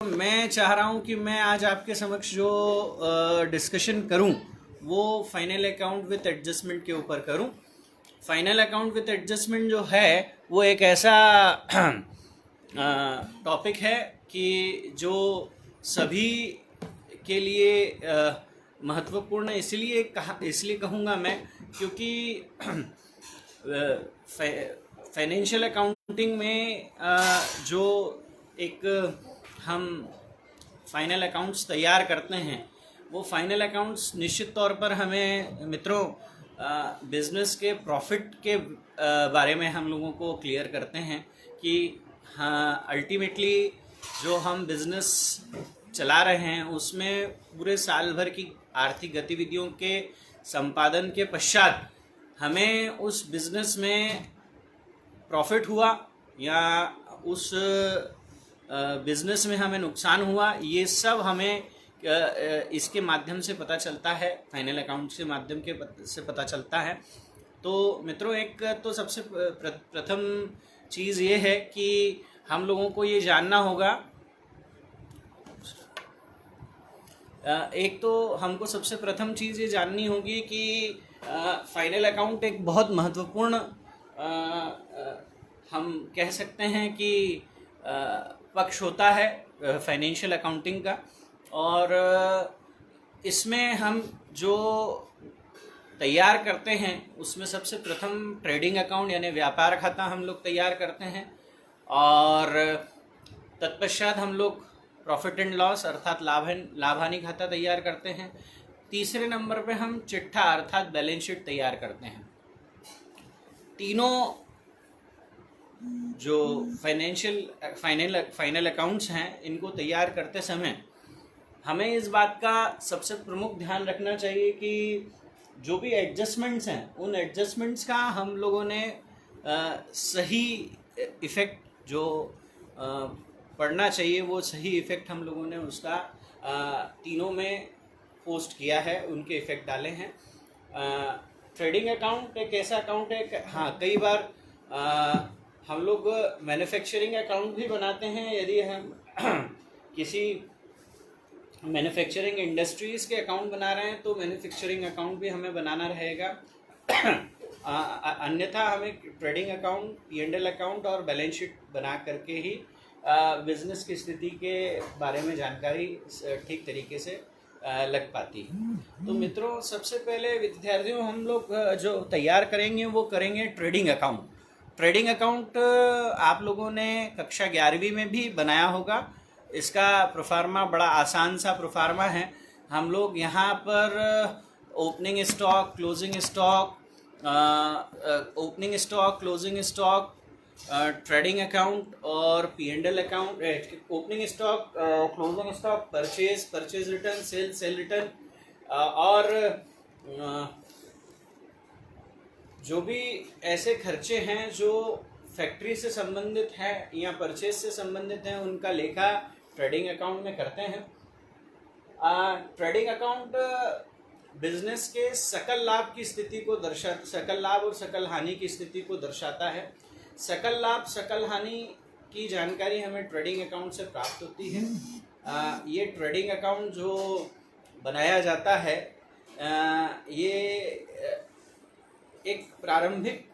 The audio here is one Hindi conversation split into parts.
मैं चाह रहा हूं कि मैं आज आपके समक्ष जो डिस्कशन करूं वो फाइनल अकाउंट विथ एडजस्टमेंट के ऊपर करूं। फाइनल अकाउंट विथ एडजस्टमेंट जो है वो एक ऐसा टॉपिक है कि जो सभी के लिए महत्वपूर्ण इसलिए कहूँगा मैं, क्योंकि फाइनेंशियल अकाउंटिंग में जो एक हम फाइनल अकाउंट्स तैयार करते हैं वो फाइनल अकाउंट्स निश्चित तौर पर हमें मित्रों बिजनेस के प्रॉफिट के बारे में हम लोगों को क्लियर करते हैं कि हाँ, अल्टीमेटली जो हम बिजनेस चला रहे हैं उसमें पूरे साल भर की आर्थिक गतिविधियों के संपादन के पश्चात हमें उस बिजनेस में प्रॉफिट हुआ या उस बिजनेस में हमें नुकसान हुआ, ये सब हमें इसके माध्यम से पता चलता है, फाइनल अकाउंट के माध्यम से पता चलता है। तो मित्रों, एक तो सबसे प्रथम चीज़ ये है कि हम लोगों को ये जानना होगा, एक तो हमको सबसे प्रथम चीज़ ये जाननी होगी कि फाइनल अकाउंट एक बहुत महत्वपूर्ण हम कह सकते हैं कि पक्ष होता है फाइनेंशियल अकाउंटिंग का। और इसमें हम जो तैयार करते हैं उसमें सबसे प्रथम ट्रेडिंग अकाउंट यानी व्यापार खाता हम लोग तैयार करते हैं, और तत्पश्चात हम लोग प्रॉफिट एंड लॉस अर्थात लाभ हानि खाता तैयार करते हैं। तीसरे नंबर पे हम चिट्ठा अर्थात बैलेंस शीट तैयार करते हैं। तीनों जो फाइनल अकाउंट्स हैं इनको तैयार करते समय हमें इस बात का सबसे प्रमुख ध्यान रखना चाहिए कि जो भी एडजस्टमेंट्स हैं उन एडजस्टमेंट्स का हम लोगों ने सही इफ़ेक्ट जो पड़ना चाहिए वो सही इफ़ेक्ट हम लोगों ने उसका तीनों में पोस्ट किया है, उनके इफ़ेक्ट डाले हैं। ट्रेडिंग अकाउंट एक ऐसा अकाउंट है, हाँ, कई बार हम लोग मैन्युफैक्चरिंग अकाउंट भी बनाते हैं। यदि हम किसी मैन्युफैक्चरिंग इंडस्ट्रीज़ के अकाउंट बना रहे हैं तो मैन्युफैक्चरिंग अकाउंट भी हमें बनाना रहेगा। अन्यथा हमें ट्रेडिंग अकाउंट, P&L अकाउंट और बैलेंस शीट बना करके ही बिजनेस की स्थिति के बारे में जानकारी ठीक तरीके से लग पाती है। तो मित्रों, सबसे पहले विद्यार्थियों हम लोग जो तैयार करेंगे वो करेंगे ट्रेडिंग अकाउंट। ट्रेडिंग अकाउंट आप लोगों ने कक्षा 11वीं में भी बनाया होगा। इसका प्रोफार्मा बड़ा आसान सा प्रोफार्मा है। हम लोग यहाँ पर opening stock, closing stock, closing stock, trading account और P&L account, opening stock, closing stock, purchase return, cell return, और जो भी ऐसे खर्चे हैं जो फैक्ट्री से संबंधित हैं या परचेज से संबंधित हैं उनका लेखा ट्रेडिंग अकाउंट में करते हैं। ट्रेडिंग अकाउंट बिजनेस के सकल लाभ की स्थिति को सकल लाभ और सकल हानि की स्थिति को दर्शाता है। सकल लाभ सकल हानि की जानकारी हमें ट्रेडिंग अकाउंट से प्राप्त होती है। ये ट्रेडिंग अकाउंट जो बनाया जाता है ये एक प्रारंभिक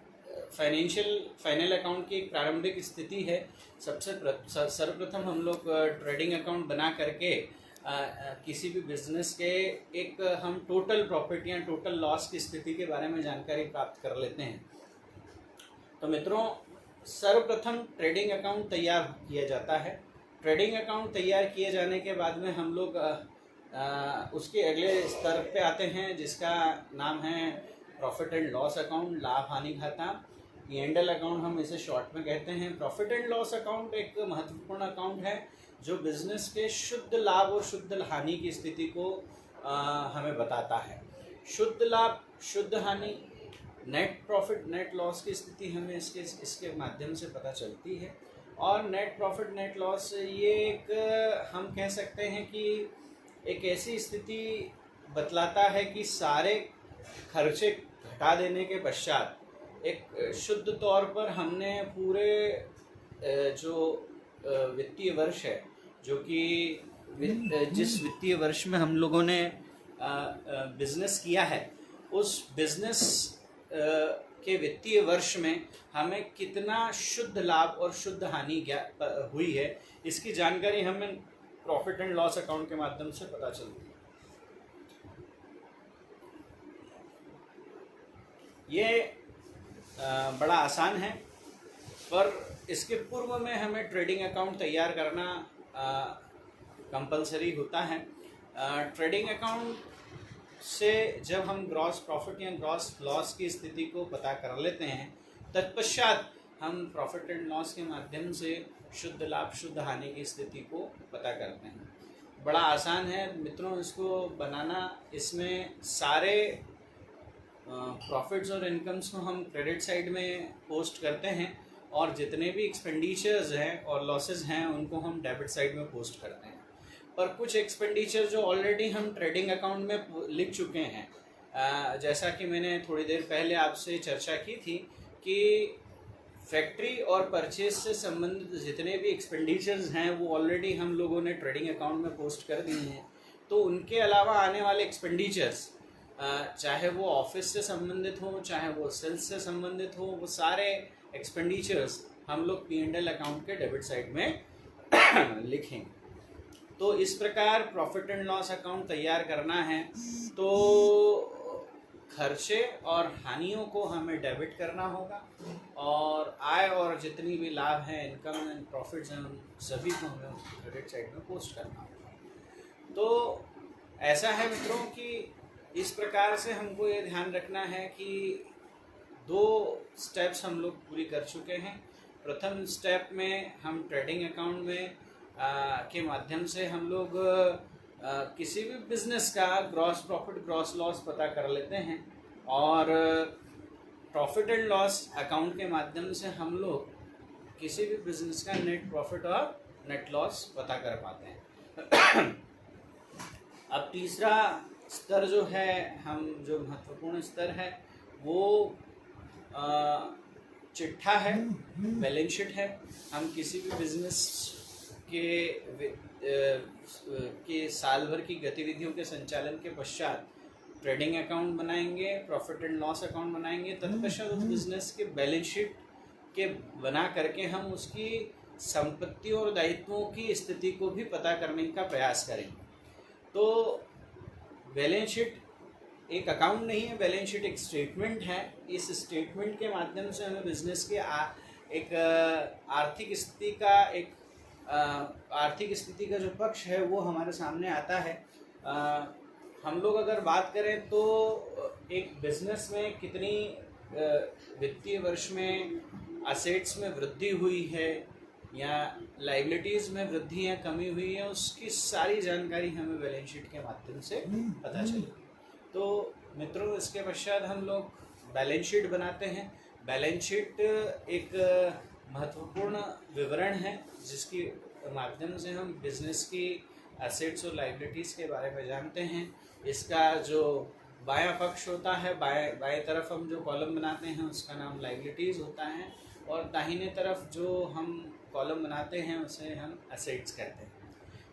फाइनल अकाउंट की एक प्रारंभिक स्थिति है। सर्वप्रथम हम लोग ट्रेडिंग अकाउंट बना करके किसी भी बिजनेस के एक हम टोटल प्रॉफिट या टोटल लॉस की स्थिति के बारे में जानकारी प्राप्त कर लेते हैं। तो मित्रों, सर्वप्रथम ट्रेडिंग अकाउंट तैयार किया जाता है। ट्रेडिंग अकाउंट तैयार किए जाने के बाद में हम लोग उसके अगले स्तर पे आते हैं जिसका नाम है प्रॉफिट एंड लॉस अकाउंट, लाभ हानि खाता। P&L अकाउंट हम इसे शॉर्ट में कहते हैं। प्रॉफिट एंड लॉस अकाउंट एक महत्वपूर्ण अकाउंट है जो बिजनेस के शुद्ध लाभ और शुद्ध हानि की स्थिति को हमें बताता है। शुद्ध लाभ, शुद्ध हानि, नेट प्रॉफिट, नेट लॉस की स्थिति हमें इसके माध्यम से पता चलती है। और नेट प्रॉफिट, नेट लॉस ये एक हम कह सकते हैं कि एक ऐसी स्थिति बतलाता है कि सारे खर्चे घटा देने के पश्चात एक शुद्ध तौर पर हमने पूरे जो वित्तीय वर्ष है जो कि जिस वित्तीय वर्ष में हम लोगों ने बिजनेस किया है, उस बिजनेस के वित्तीय वर्ष में हमें कितना शुद्ध लाभ और शुद्ध हानि हुई है, इसकी जानकारी हमें प्रॉफिट एंड लॉस अकाउंट के माध्यम से पता चलती है। ये बड़ा आसान है, पर इसके पूर्व में हमें ट्रेडिंग अकाउंट तैयार करना कंपलसरी होता है। ट्रेडिंग अकाउंट से जब हम ग्रॉस प्रॉफिट या ग्रॉस लॉस की स्थिति को पता कर लेते हैं, तत्पश्चात हम प्रॉफिट एंड लॉस के माध्यम से शुद्ध लाभ शुद्ध हानि की स्थिति को पता करते हैं। बड़ा आसान है मित्रों इसको बनाना। इसमें सारे प्रॉफिट्स और इनकम्स को हम क्रेडिट साइड में पोस्ट करते हैं, और जितने भी एक्सपेंडिचर्स हैं और लॉसेस हैं उनको हम डेबिट साइड में पोस्ट करते हैं। पर कुछ एक्सपेंडिचर जो ऑलरेडी हम ट्रेडिंग अकाउंट में लिख चुके हैं, जैसा कि मैंने थोड़ी देर पहले आपसे चर्चा की थी कि फैक्ट्री और परचेज से संबंधित जितने भी एक्सपेंडिचर्स हैं वो ऑलरेडी हम लोगों ने ट्रेडिंग अकाउंट में पोस्ट कर दिए हैं। तो उनके अलावा आने वाले एक्सपेंडिचर्स, चाहे वो ऑफिस से संबंधित हो, चाहे वो सेल्स से संबंधित हो, वो सारे एक्सपेंडिचर्स हम लोग P&L अकाउंट के डेबिट साइड में लिखेंगे। तो इस प्रकार प्रॉफिट एंड लॉस अकाउंट तैयार करना है तो खर्चे और हानियों को हमें डेबिट करना होगा, और आय और जितनी भी लाभ हैं, इनकम एंड प्रॉफिट्स हैं, उन सभी को हमें क्रेडिट साइड में पोस्ट करना होगा। तो ऐसा है मित्रों कि इस प्रकार से हमको ये ध्यान रखना है कि 2 स्टेप्स हम लोग पूरी कर चुके हैं। प्रथम स्टेप में हम ट्रेडिंग अकाउंट में के माध्यम से हम लोग किसी भी बिजनेस का ग्रॉस प्रॉफिट ग्रॉस लॉस पता कर लेते हैं, और प्रॉफिट एंड लॉस अकाउंट के माध्यम से हम लोग किसी भी बिजनेस का नेट प्रॉफिट और नेट लॉस पता कर पाते हैं। अब तीसरा स्तर जो है, हम जो महत्वपूर्ण स्तर है वो चिट्ठा है, बैलेंस शीट है। हम किसी भी बिजनेस के साल भर की गतिविधियों के संचालन के पश्चात ट्रेडिंग अकाउंट बनाएंगे, प्रॉफिट एंड लॉस अकाउंट बनाएंगे, तत्पश्चात उस बिजनेस के बैलेंस शीट के बना करके हम उसकी संपत्ति और दायित्वों की स्थिति को भी पता करने का प्रयास करेंगे। तो बैलेंस शीट एक अकाउंट नहीं है, बैलेंस शीट एक स्टेटमेंट है। इस स्टेटमेंट के माध्यम से हमें बिजनेस के एक आर्थिक स्थिति का जो पक्ष है वो हमारे सामने आता है। हम लोग अगर बात करें तो एक बिजनेस में कितनी वित्तीय वर्ष में असेट्स में वृद्धि हुई है या लाइबिलिटीज़ में वृद्धि या कमी हुई है, उसकी सारी जानकारी हमें बैलेंस शीट के माध्यम से पता चलेगी। तो मित्रों, इसके पश्चात हम लोग बैलेंस शीट बनाते हैं। बैलेंस शीट एक महत्वपूर्ण विवरण है जिसकी माध्यम से हम बिजनेस की एसेट्स और लाइबिलिटीज़ के बारे में जानते हैं। इसका जो बायां पक्ष होता है, बाएं तरफ हम जो कॉलम बनाते हैं उसका नाम लाइबिलिटीज़ होता है, और दाहिने तरफ जो हम कॉलम बनाते हैं उसे हम एसेट्स कहते हैं।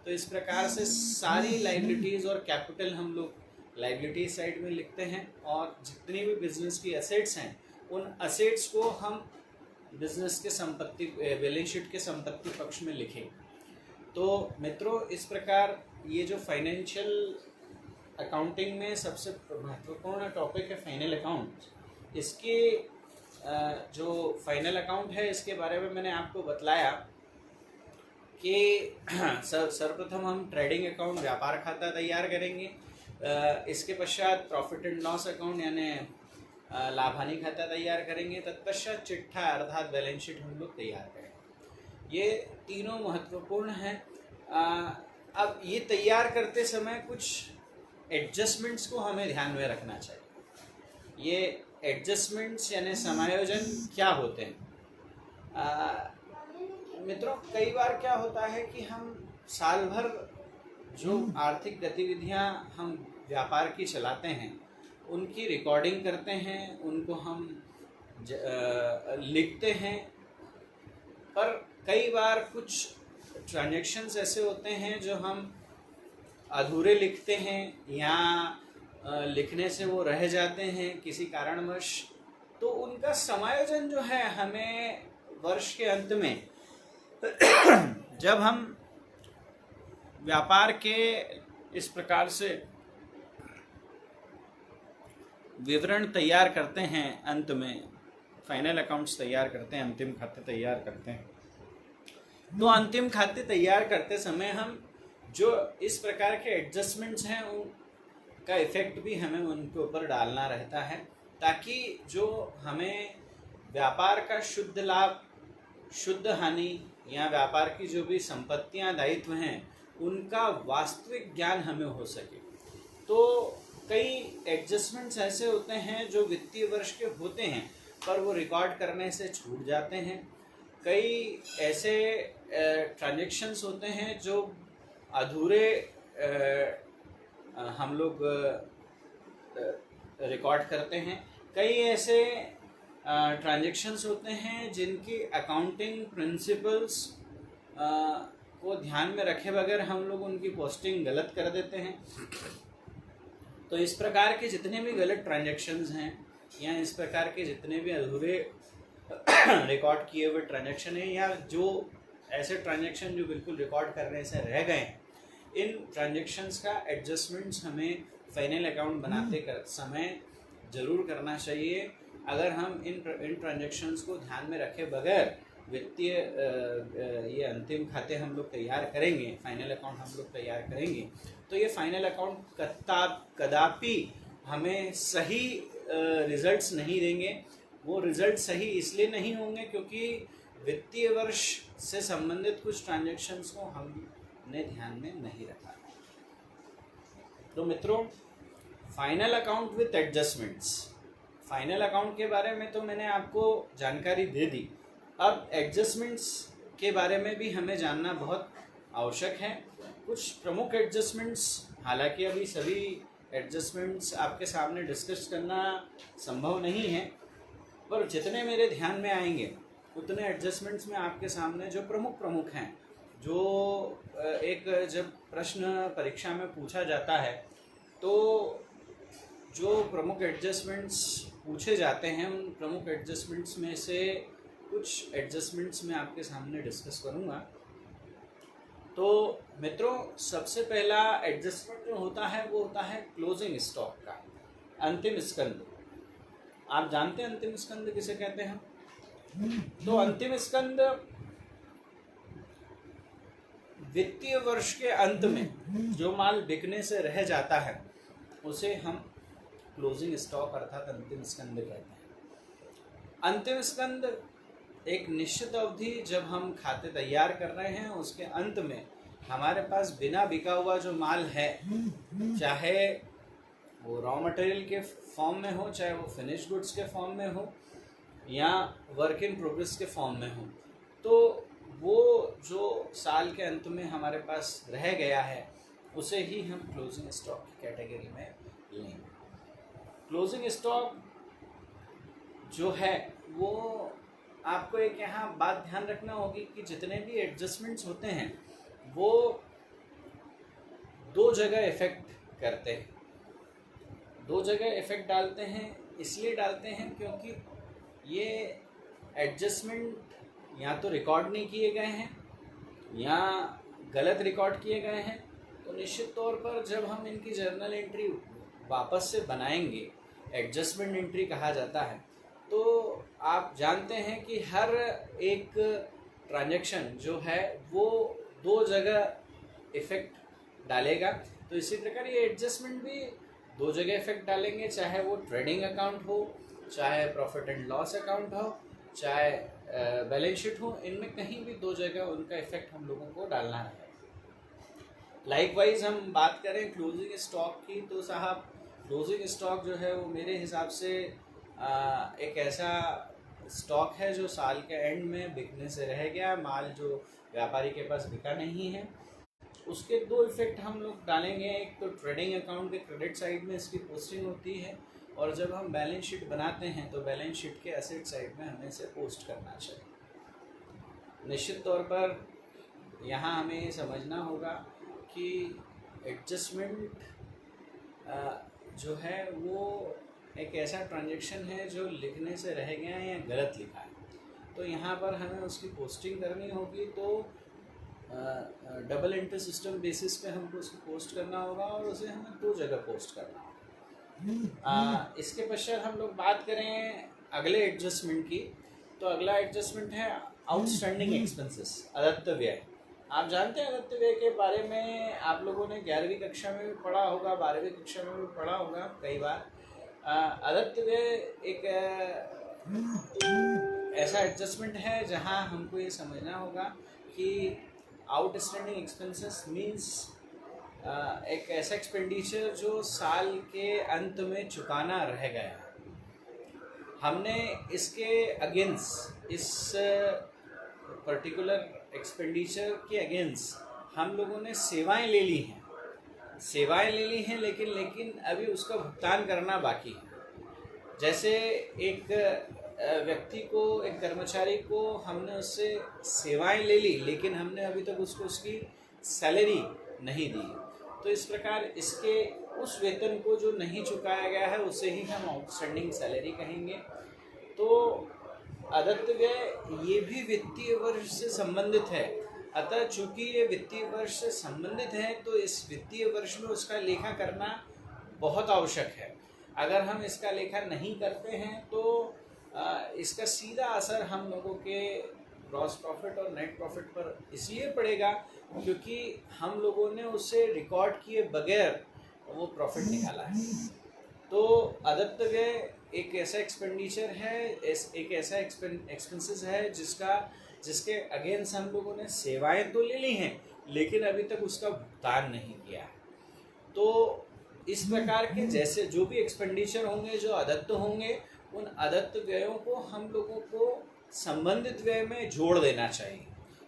तो इस प्रकार से सारी लाइबिलिटीज़ और कैपिटल हम लोग लाइबिलिटी साइड में लिखते हैं, और जितनी भी बिजनेस की एसेट्स हैं उन एसेट्स को हम बिजनेस के संपत्ति बैलेंस शीट के संपत्ति पक्ष में लिखें। तो मित्रों, इस प्रकार ये जो फाइनेंशियल अकाउंटिंग में सबसे महत्वपूर्ण टॉपिक है फाइनल अकाउंट, इसके जो फाइनल अकाउंट है इसके बारे में मैंने आपको बतलाया कि सर्वप्रथम हम ट्रेडिंग अकाउंट व्यापार खाता तैयार करेंगे, इसके पश्चात प्रॉफिट एंड लॉस अकाउंट यानी लाभ हानि खाता तैयार करेंगे, तत्पश्चात चिट्ठा अर्थात बैलेंस शीट हम लोग तैयार करेंगे। ये तीनों महत्वपूर्ण हैं। अब ये तैयार करते समय कुछ एडजस्टमेंट्स को हमें ध्यान में रखना चाहिए। ये एडजस्टमेंट्स यानी समायोजन क्या होते हैं? मित्रों, कई बार क्या होता है कि हम साल भर जो आर्थिक गतिविधियां हम व्यापार की चलाते हैं उनकी रिकॉर्डिंग करते हैं, उनको हम लिखते हैं, पर कई बार कुछ ट्रांजैक्शंस ऐसे होते हैं जो हम अधूरे लिखते हैं या लिखने से वो रह जाते हैं किसी कारणवश, तो उनका समायोजन जो है हमें वर्ष के अंत में जब हम व्यापार के इस प्रकार से विवरण तैयार करते हैं, अंत में फाइनल अकाउंट्स तैयार करते हैं, अंतिम खाते तैयार करते हैं, तो अंतिम खाते तैयार करते समय हम जो इस प्रकार के एडजस्टमेंट्स हैं उनका इफेक्ट भी हमें उनके ऊपर डालना रहता है, ताकि जो हमें व्यापार का शुद्ध लाभ, शुद्ध हानि या व्यापार की जो भी संपत्तियां, दायित्व हैं, उनका वास्तविक ज्ञान हमें हो सके। तो कई एडजस्टमेंट्स ऐसे होते हैं जो वित्तीय वर्ष के होते हैं पर वो रिकॉर्ड करने से छूट जाते हैं। कई ऐसे ट्रांजैक्शंस होते हैं जो अधूरे हम लोग रिकॉर्ड करते हैं। कई ऐसे ट्रांजैक्शंस होते हैं जिनकी अकाउंटिंग प्रिंसिपल्स को ध्यान में रखे बगैर हम लोग उनकी पोस्टिंग गलत कर देते हैं। तो इस प्रकार के जितने भी गलत ट्रांजैक्शंस हैं या इस प्रकार के जितने भी अधूरे रिकॉर्ड किए हुए ट्रांजैक्शन हैं या जो ऐसे ट्रांजैक्शन जो बिल्कुल रिकॉर्ड करने से रह गए हैं, इन ट्रांजैक्शंस का एडजस्टमेंट्स हमें फाइनल अकाउंट बनाते समय ज़रूर करना चाहिए। अगर हम इन ट्रांजैक्शंस को ध्यान में रखे बगैर वित्तीय ये अंतिम खाते हम लोग तैयार करेंगे, फाइनल अकाउंट हम लोग तैयार करेंगे, तो ये फाइनल अकाउंट कदापि हमें सही रिजल्ट्स नहीं देंगे। वो रिजल्ट सही इसलिए नहीं होंगे क्योंकि वित्तीय वर्ष से संबंधित कुछ ट्रांजैक्शंस को हमने ध्यान में नहीं रखा। तो मित्रों, final account with adjustments, final account के बारे में तो मैंने आपको जानकारी दे दी। अब एडजस्टमेंट्स के बारे में भी हमें जानना बहुत आवश्यक है। कुछ प्रमुख एडजस्टमेंट्स, हालांकि अभी सभी एडजस्टमेंट्स आपके सामने डिस्कस करना संभव नहीं है, पर जितने मेरे ध्यान में आएंगे उतने एडजस्टमेंट्स में आपके सामने जो प्रमुख हैं, जो एक जब प्रश्न परीक्षा में पूछा जाता है तो जो प्रमुख एडजस्टमेंट्स पूछे जाते हैं, उन प्रमुख एडजस्टमेंट्स में से कुछ एडजस्टमेंट्स मैं आपके सामने डिस्कस करूंगा। तो मित्रों, सबसे पहला एडजस्टमेंट जो होता है वो होता है क्लोजिंग स्टॉक का, अंतिम स्कंद। आप जानते हैं अंतिम स्कंद किसे कहते हैं? तो अंतिम स्कंद वित्तीय वर्ष के अंत में जो माल बिकने से रह जाता है उसे हम क्लोजिंग स्टॉक अर्थात अंतिम स्कंद कहते हैं। अंतिम स्कंद एक निश्चित अवधि जब हम खाते तैयार कर रहे हैं उसके अंत में हमारे पास बिना बिका हुआ जो माल है, चाहे वो रॉ मटेरियल के फॉर्म में हो, चाहे वो फिनिश गुड्स के फॉर्म में हो या वर्क इन प्रोग्रेस के फॉर्म में हो, तो वो जो साल के अंत में हमारे पास रह गया है उसे ही हम क्लोजिंग स्टॉक की कैटेगरी में लेंगे। क्लोजिंग स्टॉक जो है वो आपको एक यहाँ बात ध्यान रखना होगी कि जितने भी एडजस्टमेंट्स होते हैं वो दो जगह इफेक्ट करते हैं, दो जगह इफेक्ट डालते हैं। इसलिए डालते हैं क्योंकि ये एडजस्टमेंट या तो रिकॉर्ड नहीं किए गए हैं या गलत रिकॉर्ड किए गए हैं। तो निश्चित तौर पर जब हम इनकी जर्नल एंट्री वापस से बनाएंगे, एडजस्टमेंट एंट्री कहा जाता है, तो आप जानते हैं कि हर एक ट्रांजैक्शन जो है वो दो जगह इफेक्ट डालेगा। तो इसी प्रकार ये एडजस्टमेंट भी दो जगह इफेक्ट डालेंगे, चाहे वो ट्रेडिंग अकाउंट हो, चाहे प्रॉफिट एंड लॉस अकाउंट हो, चाहे बैलेंस शीट हो, इनमें कहीं भी दो जगह उनका इफेक्ट हम लोगों को डालना है। लाइकवाइज हम बात करें क्लोजिंग स्टॉक की, तो साहब क्लोजिंग स्टॉक जो है वो मेरे हिसाब से एक ऐसा स्टॉक है जो साल के एंड में बिकने से रह गया, माल जो व्यापारी के पास बिका नहीं है। उसके दो इफेक्ट हम लोग डालेंगे। एक तो ट्रेडिंग अकाउंट के क्रेडिट साइड में इसकी पोस्टिंग होती है, और जब हम बैलेंस शीट बनाते हैं तो बैलेंस शीट के एसेट साइड में हमें इसे पोस्ट करना चाहिए। निश्चित तौर पर यहाँ हमें ये समझना होगा कि एडजस्टमेंट जो है वो एक ऐसा ट्रांजैक्शन है जो लिखने से रह गया है या गलत लिखा है, तो यहाँ पर हमें उसकी पोस्टिंग करनी होगी। तो डबल एंट्री सिस्टम बेसिस पे हमको उसको पोस्ट करना होगा और उसे हमें 2 जगह पोस्ट करना होगा। इसके पश्चात हम लोग बात करें अगले एडजस्टमेंट की, तो अगला एडजस्टमेंट है आउटस्टैंडिंग एक्सपेंसेस, अदत्त व्यय। आप जानते हैं अदत्त व्यय के बारे में आप लोगों ने 11वीं कक्षा में भी पढ़ा होगा, 12वीं कक्षा में भी पढ़ा होगा कई बार। अदत्त व्यय एक ऐसा एडजस्टमेंट है जहां हमको ये समझना होगा कि आउटस्टैंडिंग एक्सपेंसेस मीन्स एक ऐसा एक्सपेंडिचर जो साल के अंत में चुकाना रह गया। हमने इसके अगेंस्ट, इस पर्टिकुलर एक्सपेंडिचर के अगेंस्ट हम लोगों ने सेवाएं ले ली हैं, लेकिन अभी उसका भुगतान करना बाकी है। जैसे एक व्यक्ति को, एक कर्मचारी को हमने उससे सेवाएं ले ली, लेकिन हमने अभी तक उसको उसकी सैलरी नहीं दी। तो इस प्रकार इसके उस वेतन को जो नहीं चुकाया गया है उसे ही हम आउटस्टैंडिंग सैलरी कहेंगे। तो अदत्त व्यय ये भी वित्तीय वर्ष से संबंधित है। अतः चूंकि ये वित्तीय वर्ष से संबंधित है तो इस वित्तीय वर्ष में उसका लेखा करना बहुत आवश्यक है। अगर हम इसका लेखा नहीं करते हैं तो इसका सीधा असर हम लोगों के ग्रॉस प्रॉफिट और नेट प्रॉफिट पर इसलिए पड़ेगा क्योंकि हम लोगों ने उसे रिकॉर्ड किए बगैर वो प्रॉफिट निकाला है। तो अदत्त व्यय एक ऐसा एक्सपेंडिचर है, एक ऐसा एक्सपेंसेस है जिसके अगेंस्ट हम लोगों ने सेवाएं तो ले ली हैं लेकिन अभी तक उसका भुगतान नहीं किया है। तो इस प्रकार के जैसे जो भी एक्सपेंडिचर होंगे, जो अदत्त होंगे, उन अदत्त व्ययों को हम लोगों को संबंधित व्यय में जोड़ देना चाहिए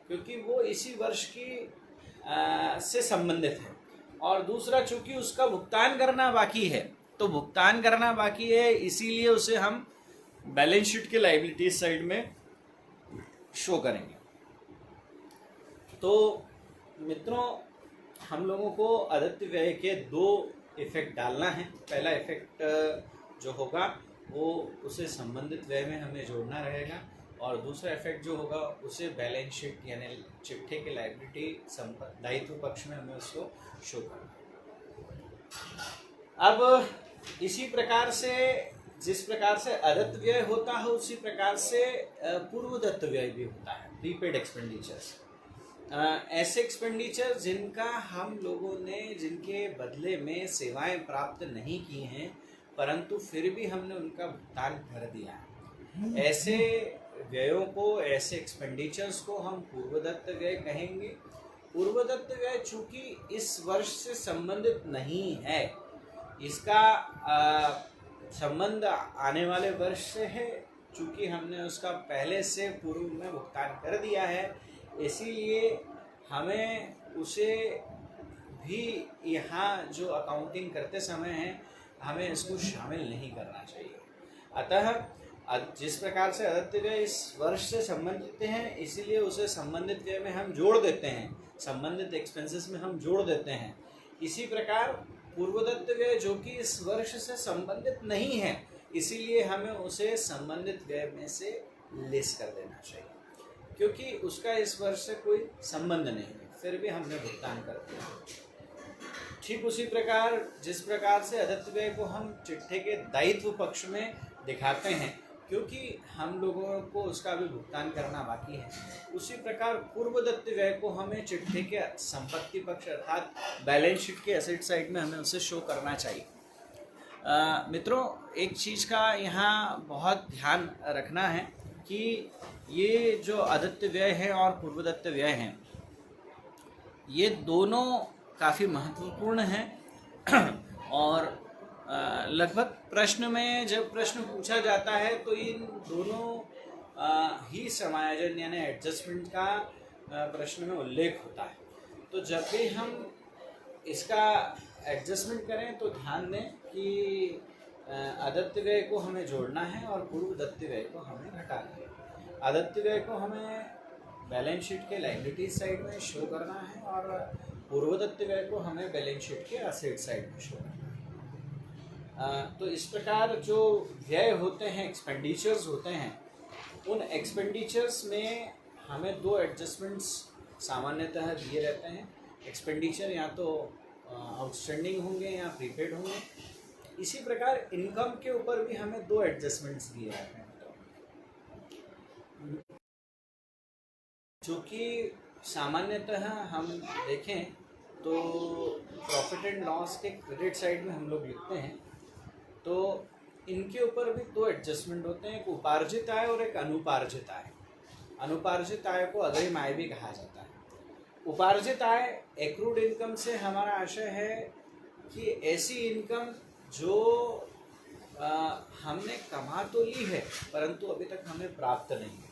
क्योंकि वो इसी वर्ष की से संबंधित है। और दूसरा, चूंकि उसका भुगतान करना बाकी है, तो भुगतान करना बाकी है इसीलिए उसे हम बैलेंस शीट के लायबिलिटीज साइड में शो करेंगे। तो मित्रों, हम लोगों को अदत्त व्यय के 2 इफेक्ट डालना है। पहला इफेक्ट जो होगा वो उसे संबंधित व्यय में हमें जोड़ना रहेगा और दूसरा इफेक्ट जो होगा उसे बैलेंस शीट यानी चिट्ठे के लायबिलिटी दायित्व पक्ष में हमें उसको शो करना है। अब इसी प्रकार से जिस प्रकार से अदत्त व्यय होता है उसी प्रकार से पूर्वदत्त व्यय भी होता है, प्रीपेड एक्सपेंडिचर्स। ऐसे एक्सपेंडिचर जिनका हम लोगों ने, जिनके बदले में सेवाएं प्राप्त नहीं की हैं परंतु फिर भी हमने उनका भुगतान कर दिया है, ऐसे व्ययों को, ऐसे एक्सपेंडिचर्स को हम पूर्वदत्त व्यय कहेंगे। पूर्वदत्त व्यय चूंकि इस वर्ष से संबंधित नहीं है, इसका संबंध आने वाले वर्ष से है, चूंकि हमने उसका पहले से पूर्व में भुगतान कर दिया है, इसीलिए हमें उसे भी यहाँ जो अकाउंटिंग करते समय है हमें इसको शामिल नहीं करना चाहिए। अतः जिस प्रकार से अदत्त व्यय इस वर्ष से संबंधित हैं इसीलिए उसे संबंधित व्यय में हम जोड़ देते हैं, संबंधित एक्सपेंसेस में हम जोड़ देते हैं। इसी प्रकार पूर्वदत्त व्यय जो कि इस वर्ष से संबंधित नहीं है इसीलिए हमें उसे संबंधित व्यय में से लेस कर देना चाहिए क्योंकि उसका इस वर्ष से कोई संबंध नहीं है, फिर भी हमने भुगतान कर दिया। ठीक उसी प्रकार जिस प्रकार से अदत्त व्यय को हम चिट्ठे के दायित्व पक्ष में दिखाते हैं क्योंकि हम लोगों को उसका भी भुगतान करना बाकी है, उसी प्रकार पूर्वदत्त व्यय को हमें चिट्ठे के संपत्ति पक्ष अर्थात बैलेंस शीट के एसेट साइड में हमें उसे शो करना चाहिए। मित्रों, एक चीज़ का यहाँ बहुत ध्यान रखना है कि ये जो अदत्त व्यय है और पूर्वदत्त व्यय हैं ये दोनों काफ़ी महत्वपूर्ण हैं और लगभग प्रश्न में जब प्रश्न पूछा जाता है तो इन दोनों ही समायोजन यानी एडजस्टमेंट का प्रश्न में उल्लेख होता है। तो जब भी हम इसका एडजस्टमेंट करें तो ध्यान दें कि अदत्त व्यय को हमें जोड़ना है और पूर्वदत्त व्यय को हमें घटाना है। अदत्त व्यय को हमें बैलेंस शीट के लायबिलिटीज साइड में शो करना है और पूर्वदत्त व्यय को हमें बैलेंस शीट के असेट साइड में शो करना है। तो इस प्रकार जो व्यय होते हैं, एक्सपेंडिचर्स होते हैं, उन एक्सपेंडिचर्स में हमें दो एडजस्टमेंट्स सामान्यतः दिए रहते हैं। एक्सपेंडिचर या तो आउटस्टैंडिंग होंगे या प्रीपेड होंगे। इसी प्रकार इनकम के ऊपर भी हमें दो एडजस्टमेंट्स दिए रहते हैं, जो कि सामान्यतः हम देखें तो प्रॉफिट एंड लॉस के क्रेडिट साइड में हम लोग लिखते हैं। तो इनके ऊपर भी दो एडजस्टमेंट होते हैं, एक उपार्जित आय और एक अनुपार्जित आय। अनुपार्जित आय को अग्रिम आय भी कहा जाता है। उपार्जित आय एक्रूड इनकम से हमारा आशय है कि ऐसी इनकम जो हमने कमा तो ली है परंतु अभी तक हमें प्राप्त नहीं है,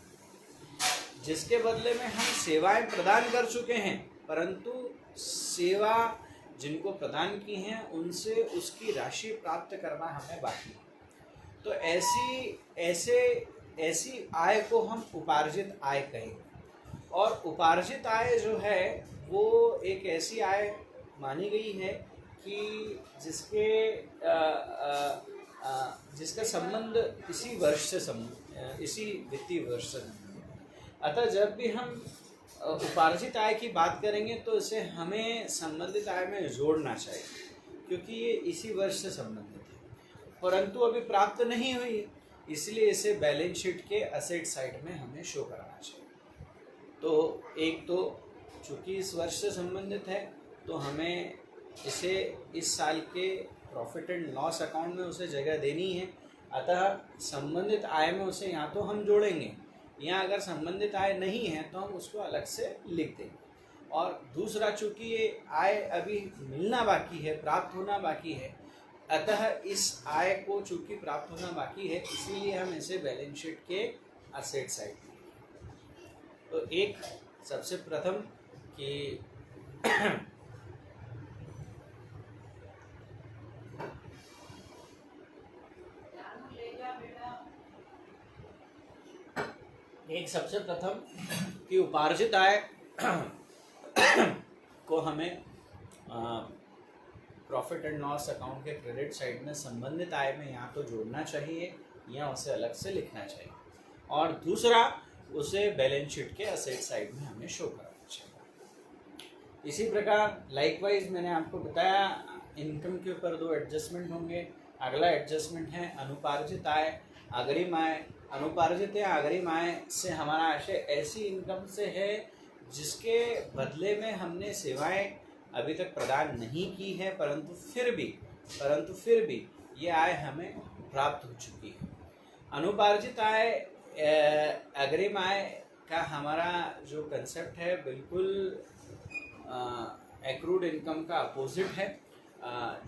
जिसके बदले में हम सेवाएं प्रदान कर चुके हैं परंतु सेवा जिनको प्रदान की हैं उनसे उसकी राशि प्राप्त करना हमें बाकी है। तो ऐसी आय को हम उपार्जित आय कहेंगे। और उपार्जित आय जो है वो एक ऐसी आय मानी गई है कि जिसका संबंध इसी वित्तीय वर्ष से है। अतः जब भी हम उपार्जित आय की बात करेंगे तो इसे हमें संबंधित आय में जोड़ना चाहिए, क्योंकि ये इसी वर्ष से संबंधित है परंतु अभी प्राप्त नहीं हुई, इसलिए इसे बैलेंस शीट के असेट साइड में हमें शो कराना चाहिए। तो एक तो चूँकि इस वर्ष से संबंधित है तो हमें इसे इस साल के प्रॉफिट एंड लॉस अकाउंट में उसे जगह देनी है। अतः संबंधित आय में उसे या तो हम जोड़ेंगे या अगर संबंधित आय नहीं है तो हम उसको अलग से लिख देंगे। और दूसरा, चूँकि ये आय अभी मिलना बाकी है, प्राप्त होना बाकी है, अतः इस आय को चूँकि प्राप्त होना बाकी है इसीलिए हम इसे बैलेंस शीट के असेट साइड में। तो एक सबसे प्रथम कि उपार्जित आय को हमें प्रॉफिट एंड लॉस अकाउंट के क्रेडिट साइड में संबंधित आय में या तो जोड़ना चाहिए या उसे अलग से लिखना चाहिए। और दूसरा, उसे बैलेंस शीट के असेट साइड में हमें शो करना चाहिए। इसी प्रकार लाइकवाइज मैंने आपको बताया इनकम के ऊपर दो एडजस्टमेंट होंगे। अगला एडजस्टमेंट है अनुपार्जित आय, अग्रिम आय। अनुपार्जित या अग्रिम आय से हमारा आशय ऐसी इनकम से है जिसके बदले में हमने सेवाएं अभी तक प्रदान नहीं की है परंतु फिर भी ये आय हमें प्राप्त हो चुकी है। अनुपार्जित आय अग्रिम आय का हमारा जो कंसेप्ट है बिल्कुल एक्रूड इनकम का अपोजिट है।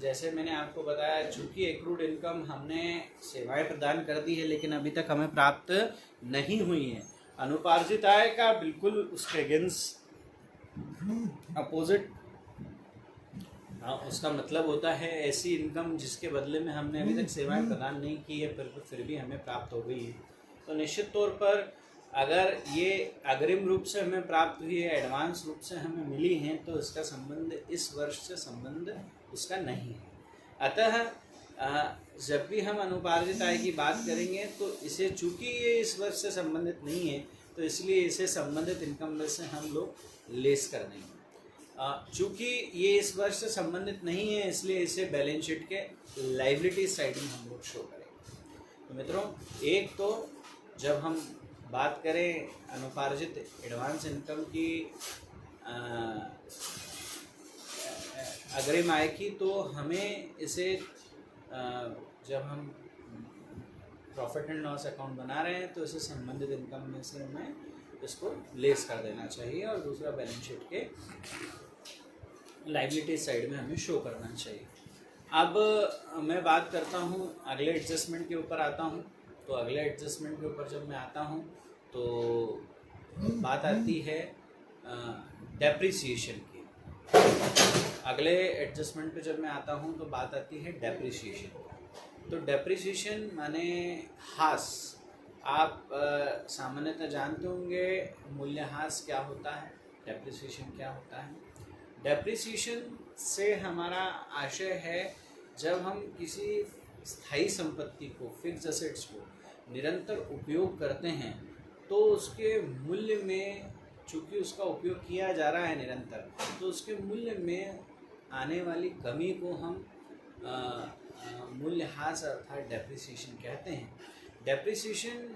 जैसे मैंने आपको बताया, चूँकि एक्रूड इनकम हमने सेवाएं प्रदान कर दी है लेकिन अभी तक हमें प्राप्त नहीं हुई है। अनुपार्जित आय का बिल्कुल उसके अगेंस्ट अपोजिट उसका मतलब होता है ऐसी इनकम जिसके बदले में हमने अभी तक सेवाएं प्रदान नहीं की है फिर भी हमें प्राप्त हो गई है। तो निश्चित तौर पर अगर ये अग्रिम रूप से हमें प्राप्त हुई है, एडवांस रूप से हमें मिली हैं, तो इसका संबंध इस वर्ष से संबंध उसका नहीं है। अतः जब भी हम अनुपार्जित आय की बात करेंगे तो इसे, चूँकि ये इस वर्ष से संबंधित नहीं है तो इसलिए इसे संबंधित इनकम में से हम लोग लेस कर देंगे। चूँकि ये इस वर्ष से संबंधित नहीं है इसलिए इसे बैलेंस शीट के लायबिलिटी साइड में हम लोग शो करेंगे। तो मित्रों, एक तो जब हम बात करें अनुपार्जित एडवांस इनकम की अग्रिम आय की, तो हमें इसे जब हम प्रॉफिट एंड लॉस अकाउंट बना रहे हैं तो इसे संबंधित इनकम में से हमें इसको लेस कर देना चाहिए और दूसरा बैलेंस शीट के लायबिलिटी साइड में हमें शो करना चाहिए। अब मैं बात करता हूँ अगले एडजस्टमेंट के ऊपर आता हूँ। तो अगले एडजस्टमेंट के ऊपर जब मैं आता हूँ तो बात आती है डेप्रिसिएशन की। अगले एडजस्टमेंट पे जब मैं आता हूँ तो बात आती है डेप्रिसिएशन। तो डेप्रिसिएशन माने ह्रास। आप सामान्यतः जानते होंगे मूल्यह्रास क्या होता है, डेप्रिसिएशन क्या होता है। डेप्रिसिएशन से हमारा आशय है जब हम किसी स्थायी संपत्ति को, फिक्स एसेट्स को निरंतर उपयोग करते हैं तो उसके मूल्य में, चूँकि उसका उपयोग किया जा रहा है निरंतर, तो उसके मूल्य में आने वाली कमी को हम मूल्यह्रास अर्थात डेप्रिसिएशन कहते हैं। डेप्रिसिएशन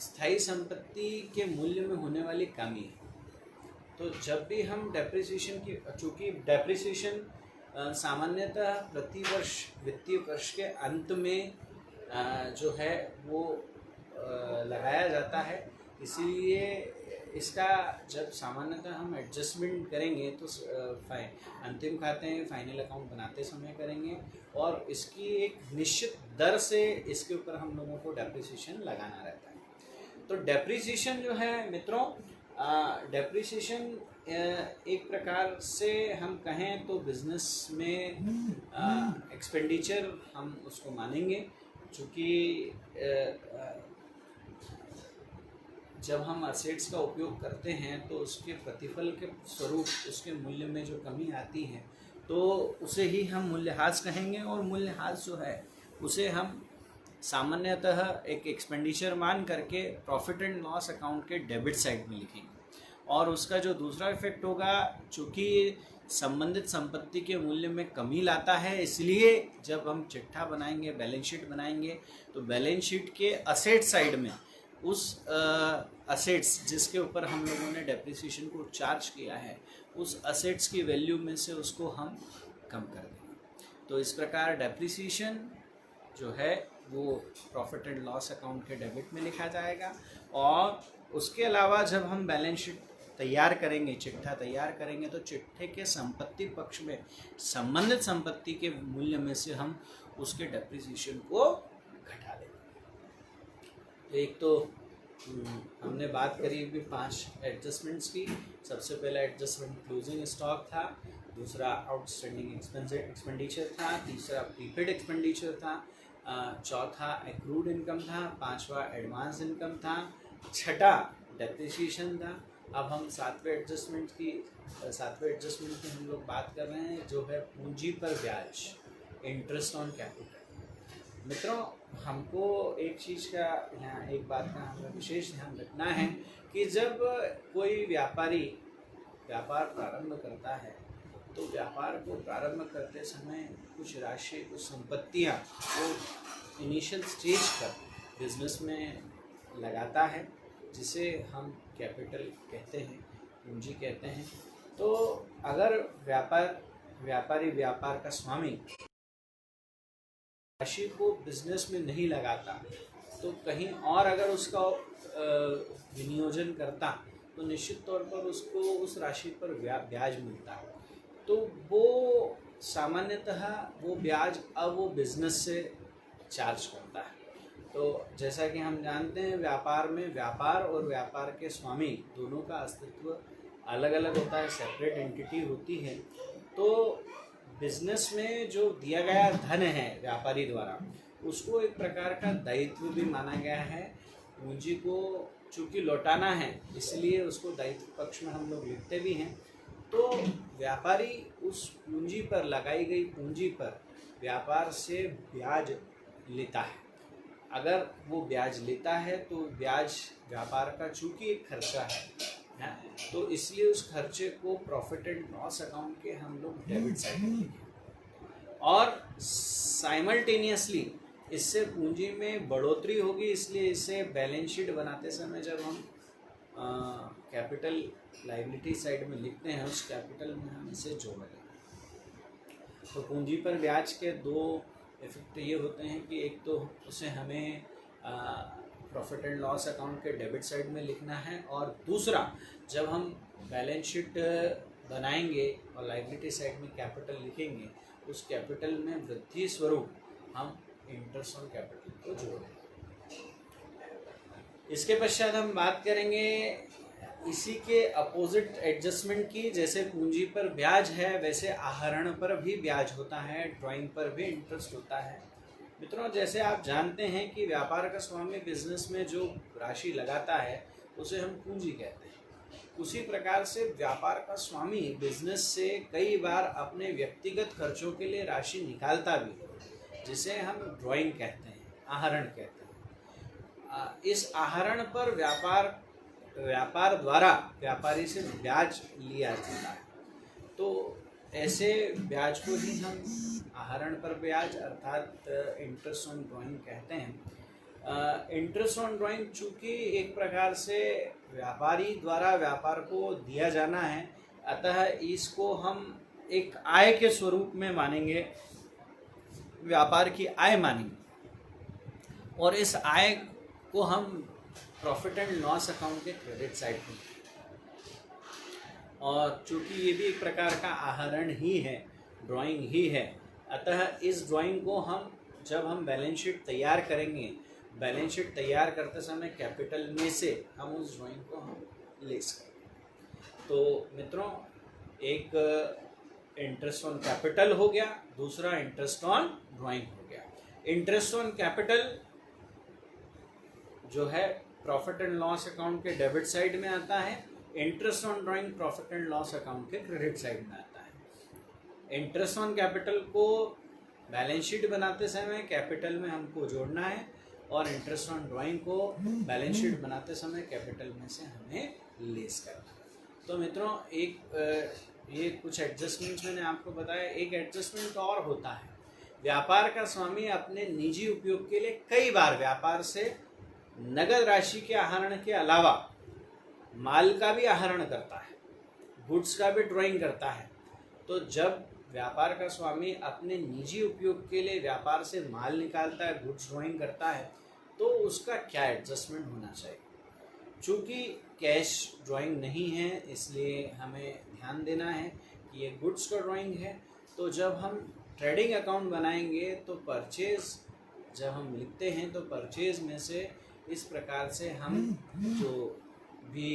स्थायी संपत्ति के मूल्य में होने वाली कमी है। तो जब भी हम डेप्रिसिएशन की, चूँकि डेप्रिसिएशन सामान्यतः प्रतिवर्ष वित्तीय वर्ष के अंत में जो है वो लगाया जाता है, इसीलिए इसका जब सामान्यतः हम एडजस्टमेंट करेंगे तो अंतिम खाते फाइनल अकाउंट बनाते समय करेंगे और इसकी एक निश्चित दर से इसके ऊपर हम लोगों को डेप्रिसिएशन लगाना रहता है। तो डेप्रिसिएशन जो है मित्रों, डेप्रिसिएशन एक प्रकार से हम कहें तो बिजनेस में एक्सपेंडिचर हम उसको मानेंगे, चूँकि जब हम असेट्स का उपयोग करते हैं तो उसके प्रतिफल के स्वरूप उसके मूल्य में जो कमी आती है तो उसे ही हम मूल्यह्रास कहेंगे। और मूल्यह्रास जो है उसे हम सामान्यतः एक एक्सपेंडिचर मान करके प्रॉफिट एंड लॉस अकाउंट के डेबिट साइड में लिखेंगे। और उसका जो दूसरा इफेक्ट होगा, चूँकि संबंधित संपत्ति के मूल्य में कमी लाता है, इसलिए जब हम चिट्ठा बनाएंगे, बैलेंस शीट बनाएंगे, तो बैलेंस शीट के असेट साइड में उस असेट्स जिसके ऊपर हम लोगों ने डेप्रिसिएशन को चार्ज किया है, उस असेट्स की वैल्यू में से उसको हम कम कर देंगे। तो इस प्रकार डेप्रिसिएशन जो है वो प्रॉफिट एंड लॉस अकाउंट के डेबिट में लिखा जाएगा। और उसके अलावा जब हम बैलेंस शीट तैयार करेंगे, चिट्ठा तैयार करेंगे, तो चिट्ठे के संपत्ति पक्ष में संबंधित संपत्ति के मूल्य में से हम उसके डेप्रिसिएशन को घटा देंगे। तो एक तो हमने बात करी अभी 5 एडजस्टमेंट्स की। सबसे पहला एडजस्टमेंट क्लोजिंग स्टॉक था, दूसरा आउटस्टैंडिंग एक्सपेंडिचर था, तीसरा प्रीपेड एक्सपेंडिचर था, चौथा एक्रूड इनकम था, पांचवा एडवांस इनकम था, छठा डेप्रिसिएशन था। अब हम सातवें एडजस्टमेंट की हम लोग बात कर रहे हैं, जो है पूंजी पर ब्याज, इंटरेस्ट ऑन कैपिटल। मित्रों, हमको एक चीज़ का यहाँ, एक बात का हमें विशेष ध्यान रखना है कि जब कोई व्यापारी व्यापार प्रारंभ करता है तो व्यापार को प्रारंभ करते समय कुछ राशि, कुछ संपत्तियाँ वो इनिशियल स्टेज पर बिजनेस में लगाता है, जिसे हम कैपिटल कहते हैं, पूंजी कहते हैं। तो अगर व्यापारी, व्यापार का स्वामी राशि को बिजनेस में नहीं लगाता तो कहीं और अगर उसका विनियोजन करता तो निश्चित तौर पर उसको उस राशि पर ब्याज मिलता है। तो वो सामान्यतः वो ब्याज अब वो बिजनेस से चार्ज करता है। तो जैसा कि हम जानते हैं, व्यापार में व्यापार और व्यापार के स्वामी दोनों का अस्तित्व अलग अलग होता है, सेपरेट एंटिटी होती है। तो बिजनेस में जो दिया गया धन है व्यापारी द्वारा, उसको एक प्रकार का दायित्व भी माना गया है। पूंजी को चूँकि लौटाना है, इसलिए उसको दायित्व पक्ष में हम लोग लिखते भी हैं। तो व्यापारी उस पूंजी पर, लगाई गई पूंजी पर व्यापार से ब्याज लेता है। अगर वो ब्याज लेता है तो ब्याज व्यापार का चूँकि एक खर्चा है, तो इसलिए उस खर्चे को प्रॉफिट एंड लॉस अकाउंट के हम लोग डेबिट साइड में लिखेंगे। और साइमल्टेनियसली इससे पूंजी में बढ़ोतरी होगी, इसलिए इसे बैलेंस शीट बनाते समय जब हम कैपिटल लायबिलिटी साइड में लिखते हैं, उस कैपिटल में हम इसे जोड़ेंगे। तो पूंजी पर ब्याज के दो इफेक्ट ये होते हैं कि एक तो उसे हमें प्रॉफिट एंड लॉस अकाउंट के डेबिट साइड में लिखना है, और दूसरा जब हम बैलेंस शीट बनाएंगे और लायबिलिटी साइड में कैपिटल लिखेंगे, उस कैपिटल में वृद्धि स्वरूप हम इंटरेस्ट ऑन कैपिटल को जोड़ेंगे। इसके पश्चात हम बात करेंगे इसी के अपोजिट एडजस्टमेंट की। जैसे पूंजी पर ब्याज है, वैसे आहरण पर भी ब्याज होता है, ड्राइंग पर भी इंटरेस्ट होता है। मित्रों, जैसे आप जानते हैं कि व्यापार का स्वामी बिजनेस में जो राशि लगाता है उसे हम पूंजी कहते हैं। उसी प्रकार से व्यापार का स्वामी बिजनेस से कई बार अपने व्यक्तिगत खर्चों के लिए राशि निकालता भी है, जिसे हम ड्राइंग कहते हैं, आहरण कहते हैं। इस आहरण पर व्यापार द्वारा व्यापारी से ब्याज लिया जाता है। तो ऐसे ब्याज को ही हम आहरण पर ब्याज अर्थात इंटरेस्ट ऑन ड्राइंग कहते हैं। इंटरेस्ट ऑन ड्राइंग चूँकि एक प्रकार से व्यापारी द्वारा व्यापार को दिया जाना है, अतः इसको हम एक आय के स्वरूप में मानेंगे, व्यापार की आय मानेंगे, और इस आय को हम प्रॉफिट एंड लॉस अकाउंट के क्रेडिट साइड पर, और चूँकि ये भी एक प्रकार का आहरण ही है, ड्राइंग ही है, अतः इस ड्राइंग को हम जब हम बैलेंस शीट तैयार करेंगे, बैलेंस शीट तैयार करते समय कैपिटल में से हम उस ड्राइंग को हम लेस करेंगे। तो मित्रों, एक इंटरेस्ट ऑन कैपिटल हो गया, दूसरा इंटरेस्ट ऑन ड्राइंग हो गया। इंटरेस्ट ऑन कैपिटल जो है प्रॉफिट एंड लॉस अकाउंट के डेबिट साइड में आता है, interest on drawing profit and loss account के क्रेडिट साइड में आता है। इंटरेस्ट ऑन कैपिटल को बैलेंस शीट बनाते समय कैपिटल में हमको जोड़ना है, और इंटरेस्ट ऑन ड्राइंग को बैलेंस शीट बनाते समय कैपिटल में से हमें लेस करना है। तो मित्रों, ये कुछ एडजस्टमेंट्स मैंने आपको बताया। एक एडजस्टमेंट और होता है, व्यापार का स्वामी अपने निजी उपयोग के लिए कई बार व्यापार से नगद राशि के आहरण के अलावा माल का भी आहरण करता है, गुड्स का भी ड्राइंग करता है। तो जब व्यापार का स्वामी अपने निजी उपयोग के लिए व्यापार से माल निकालता है, गुड्स ड्राइंग करता है, तो उसका क्या एडजस्टमेंट होना चाहिए। चूँकि कैश ड्राइंग नहीं है, इसलिए हमें ध्यान देना है कि ये गुड्स का ड्राइंग है। तो जब हम ट्रेडिंग अकाउंट बनाएंगे तो परचेज जब हम लिखते हैं तो परचेज में से इस प्रकार से हम जो भी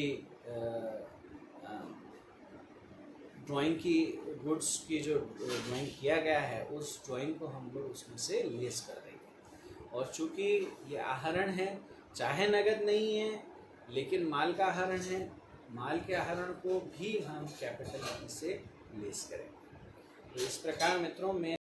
ड्राइंग की गुड्स की जो ड्राइंग किया गया है, उस ड्राइंग को हम लोग उसमें से लेस कर देंगे। और चूँकि ये आहरण है, चाहे नगद नहीं है लेकिन माल का आहरण है, माल के आहरण को भी हम कैपिटल से लेस करेंगे। तो इस प्रकार मित्रों में